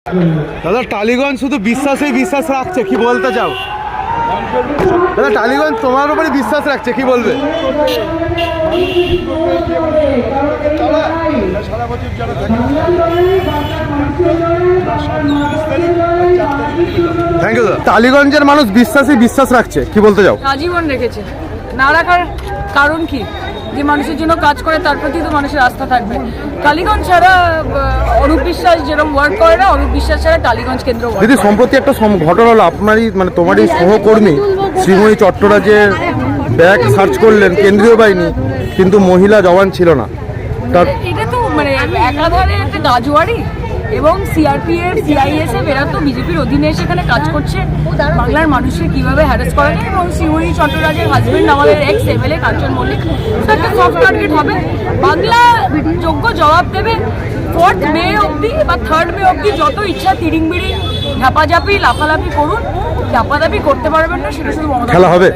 দাদা টালিগঞ্জ শুধু বিশ্বাসেই বিশ্বাস রাখছে, কি বলতে চাও? দাদা টালিগঞ্জ তোমার উপরে বিশ্বাস রাখছে, কি বলবে? থ্যাংক ইউ দাদা। টালিগঞ্জের মানুষ বিশ্বাস রাখছে, কি বলতে চাও? আজীবন রেখেছে। না রাখার কারণ কি? যে মানুষের জন্য কাজ করে তার প্রতি তো মানুষের আস্থা থাকবে। টালিগঞ্জ ছাড়া অরূপ বিশ্বাস যেরকম ওয়ার্ক করে না, অরূপ বিশ্বাস ছাড়া টালিগঞ্জ কেন্দ্র। দিদি সম্প্রতি একটা ঘটনা হলো, আপনারই মানে তোমারই সহকর্মী শ্রীময়ী চট্টরাজের ব্যাগ সার্চ করলেন কেন্দ্রীয় বাহিনী, কিন্তু মহিলা জওয়ান ছিল না। এটা তো মানে একাধারে একটা রাজওয়ারি এবং সিআরপিএফ সিআইএসএফ এরা তো বিজেপির অধীনে এসে এখানে কাজ করছে বাংলার মানুষকে কিভাবে হ্যারাস করা যায়। এবং শ্রীময়ী চট্টরাজের হাজবেন্ড আমাদের এক্স এমএলএ কাঞ্চন মল্লিক, একটা সফট টার্গেট হবে। বাংলা যোগ্য জবাব দেবে। 4th মে অবধি বা 3rd মে অবধি যত ইচ্ছা তিরিং বিড়িং ঝাপাঝাপি লাফালাফি করুন, ঝাপাঝাপি করতে পারবেন না, সেটা শুধু খেলা হবে।